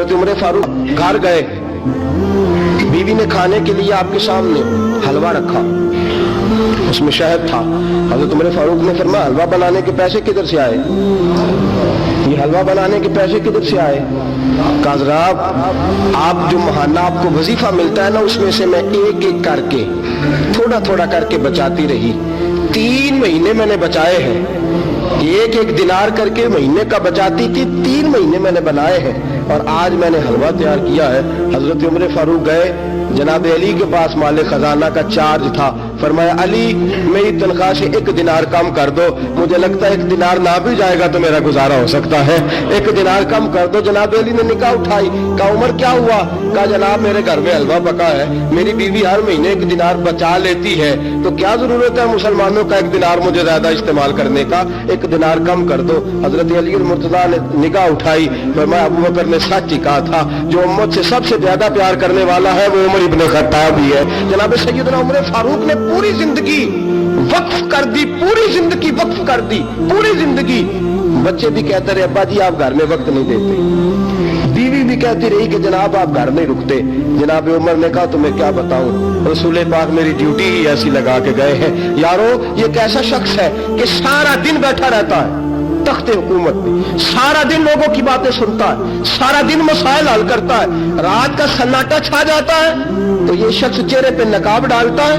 हजरत उमर फारूक घर गए, बीवी ने खाने के लिए आपके सामने हलवा रखा, उसमें शहद था। हजरत उमर फारूक ने फरमाया हलवा बनाने के पैसे किधर से आए? ये हलवा बनाने के पैसे किधर से आए? कहा जनाब आप जो महाना आपको वजीफा मिलता है ना, उसमें से मैं एक एक करके थोड़ा थोड़ा करके बचाती रही। 3 महीने मैंने बचाए हैं, एक एक दिनार करके महीने का बचाती थी, 3 महीने मैंने बनाए हैं और आज मैंने हलवा तैयार किया है। हजरत उमर फारूक गए, जनाब अली के पास माले खजाना का चार्ज था। फरमाया अली मेरी तनख्वाह से 1 दिनार कम कर दो, मुझे लगता है 1 दिनार ना भी जाएगा तो मेरा गुजारा हो सकता है, 1 दिनार कम कर दो। जनाब अली ने निगाह उठाई, कहा उमर क्या हुआ? कहा जनाब मेरे घर में हलवा पका है, मेरी बीवी हर महीने 1 दिनार बचा लेती है, तो क्या जरूरत है मुसलमानों का 1 दिनार मुझे ज्यादा इस्तेमाल करने का, 1 दिनार कम कर दो। हजरत अली मुर्तजा ने निगाह उठाई, फरमाया अबू बकर ने सच ही कहा था, जो उम्मत से सबसे ज्यादा प्यार करने वाला है वो उमर इब्न खत्ताब ही है। जनाब सैयदना उमर फारूक ने पूरी जिंदगी वक्फ कर दी, पूरी जिंदगी वक्फ कर दी, पूरी जिंदगी। बच्चे भी कहते रहे अब्बा जी आप घर में वक्त नहीं देते, बीवी भी कहती रही कि जनाब आप घर नहीं रुकते। जनाब उमर ने कहा तुम्हें क्या बताऊं, रसूल पाक मेरी ड्यूटी ही ऐसी लगा के गए हैं। यारो ये कैसा शख्स है कि सारा दिन बैठा रहता है तख्ते हुकूमत में, सारा दिन लोगों की बातें सुनता है, सारा दिन मसाइल हल करता है, रात का सन्नाटा छा जाता है तो ये शख्स चेहरे पे नकाब डालता है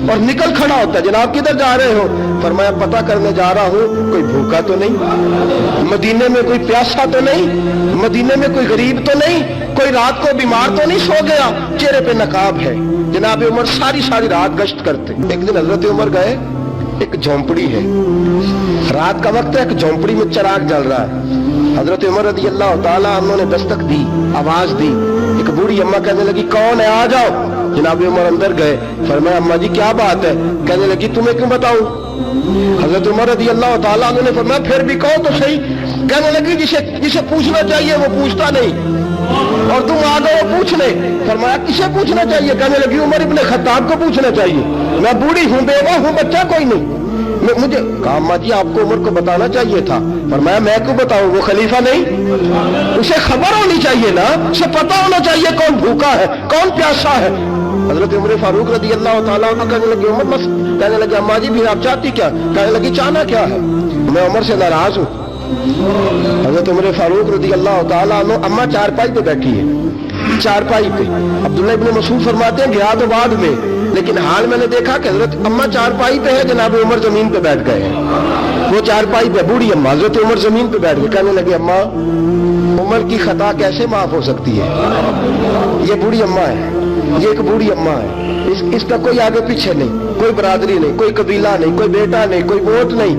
और निकल खड़ा होता है। जनाब किधर जा रहे हो? फरमाया पता करने जा रहा हूं कोई भूखा तो नहीं, मदीने में कोई प्यासा तो नहीं, मदीने में कोई गरीब तो नहीं, कोई रात को बीमार तो नहीं सो गया, चेहरे पे नकाब है। जनाब उमर सारी सारी रात गश्त करते। एक दिन हजरत उमर गए, एक झोंपड़ी है, रात का वक्त है, एक झोंपड़ी में चिराग जल रहा है। हजरत उमर रज़ी अल्लाह ताला अन्हु ने दस्तक दी, आवाज दी, एक बूढ़ी अम्मा कहने लगी कौन है आ जाओ। जनाब उमर अंदर गए, फरमाया अम्मा जी क्या बात है? कहने लगी तुम्हें क्यों बताऊं? हजरत उमर रज़ी अल्लाह ताला अन्हु ने फरमाया फिर भी कहो तो सही। कहने लगी जिसे पूछना चाहिए वो पूछता नहीं और तुम आ गए पूछने। फरमाया किसे पूछना चाहिए? कहने लगी उमर इब्न खत्ताब को पूछना चाहिए, मैं बूढ़ी हूं, बेवा हूं, बच्चा कोई नहीं, मुझे कहा अम्मा जी आपको उमर को बताना चाहिए था। फरमाया मैं क्यों बताऊं, वो खलीफा नहीं, उसे खबर होनी चाहिए ना, उसे पता होना चाहिए कौन भूखा है कौन प्यासा है। हजरत उमर फारूक रज़ी अल्लाह ताला अन्हु कहने लगे उमर बस, कहने लगे अम्मा जी फिर आप चाहती क्या? कहने लगी चाहना क्या है, मैं उमर से नाराज हूं। हजरत उमर फारूक रज़ी अल्लाह ताला अन्हु, अम्मा चारपाई पे बैठी है, चारपाई पे। अब्दुल्ला इब्न मसूद फरमाते हैं गया तो बाद में, लेकिन हाल मैंने देखा कि हजरत अम्मा चारपाई पे है, जनाब उमर जमीन पे बैठ गए हैं। वो चारपाई पे बूढ़ी अम्मा, हजरत उमर जमीन पे बैठ गए। कहने लगे अम्मा उमर की खता कैसे माफ हो सकती है? ये बूढ़ी अम्मा है, ये एक बूढ़ी अम्मा है, इसका कोई आगे पीछे नहीं, कोई बरादरी नहीं, कोई कबीला नहीं, कोई बेटा नहीं, कोई वोट नहीं,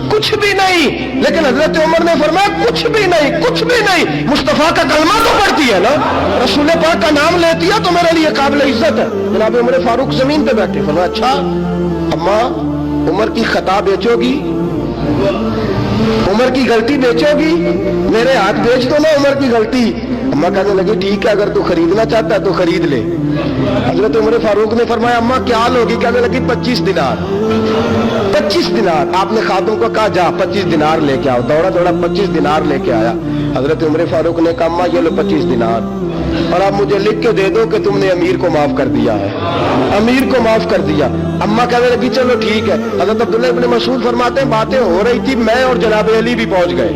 कुछ भी नहीं। लेकिन हजरत उमर ने फरमाया कुछ भी नहीं, कुछ भी नहीं, मुस्तफा का कलमा तो पढ़ती है ना, रसूल पाक का नाम लेती है तो मेरे लिए काबिल इज्जत है। जनाब उमर फारूक जमीन पे बैठे। फरमाया अच्छा अम्मा उमर की खता बेचोगी, उमर की गलती बेचोगी, मेरे हाथ बेच दो ना उमर की गलती। अम्मा कहने लगी ठीक है अगर तू खरीदना चाहता है तो खरीद ले। हजरत उमर फारूक ने फरमाया अम्मा क्या लोगी? कहने लगी 25 दिनार। 25 दिनार। आपने खातून को कहा जा 25 दिनार लेके आओ, दौड़ा दौड़ा 25 दिनार लेके आया। हजरत उमर फारूक ने कहा अम्मा ये लो 25 दिनार और आप मुझे लिख के दे दो कि तुमने अमीर को माफ कर दिया है, अमीर को माफ कर दिया। अम्मा कहने लगी चलो ठीक है। हजरत अब्दुल्ला इब्न मसूद फरमाते हैं बातें हो रही थी, मैं और जनाब अली भी पहुंच गए,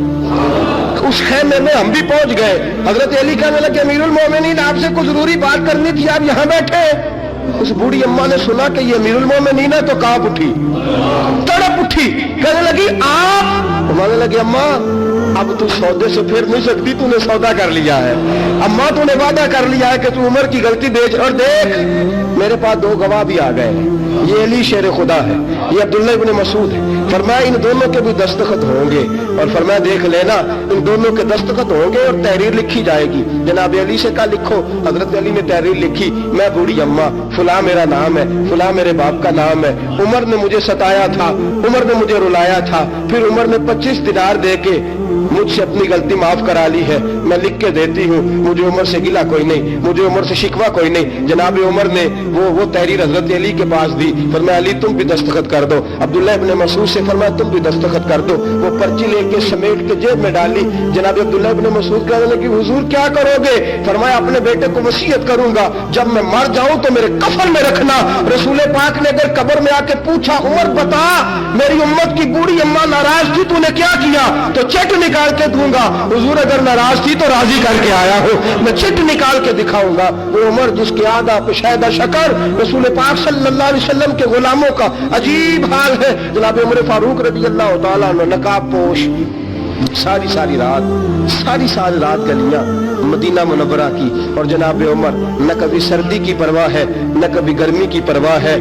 उस खेमे में हम भी पहुंच गए। हजरत अली कहने लगे अमीरुल मोमिनीन आपसे कुछ जरूरी बात करनी थी, आप यहाँ बैठे। उस बूढ़ी अम्मा ने सुना कि ये अमीरुल मोमिनीन है तो कांप उठी, तड़प उठी, कहने लगी आप। कहने लगी अम्मा अब तू सौदे से फिर नहीं सकती, तूने सौदा कर लिया है। अम्मा तूने वादा कर लिया है कि तू उमर की गलती बेच। और देख मेरे पास 2 गवाह भी आ गए हैं, ये अली शेर खुदा है, ये अब्दुल्ला इब्न मसूद है। फरमाया इन दोनों के भी दस्तखत होंगे और फरमाया देख लेना इन दोनों के दस्तखत होंगे और तहरीर लिखी जाएगी। जनाब अली से कहा लिखो। हजरत अली ने तहरीर लिखी, मैं बूढ़ी अम्मा फुला मेरा नाम है, फुला मेरे बाप का नाम है, उमर ने मुझे सताया था, उमर ने मुझे रुलाया था, फिर उमर ने 25 दिनार दे के मुझसे अपनी गलती माफ करा ली है, मैं लिख के देती हूँ, मुझे उमर से गिला कोई नहीं, मुझे उमर से शिकवा कोई नहीं। जनाब उमर ने वो तहरीर हजरत अली के पास दी, फरमाया अली तुम भी दस्तखत कर दो। अब्दुल्लाह इब्न मसूद से फरमाया तुम भी दस्तखत कर दो। वो पर्ची लेके समेट के जेब में डाली। जनाब अब्दुल्लाह इब्न मसूद कहने लगे हुजूर क्या करोगे? फरमाया अपने बेटे को वसीयत करूंगा, जब मैं मर जाऊं तो मेरे कफन में रखना। रसूल पाक ने अगर कब्र में आके पूछा उमर बता मेरी उम्मत की बूढ़ी अम्मा नाराज थी तूने क्या किया? तो चिट निकाल के दूंगा। हुजूर अगर नाराज थी तो राजी करके आया हो, मैं चिट निकाल के दिखाऊंगा। वो उमर जिसके आदा पेशायदा शकर रसूल पाक सल्लल्लाहु अलैहि वसल्लम के गुलामों का अजीब हाल है। जनाब उमर फारूक रज़ी अल्लाह तआला अन्हु नकाब पोश, सारी रात गलियां मदीना मुनव्वरा की। और जनाब उमर न कभी सर्दी की परवाह है न कभी गर्मी की परवाह है।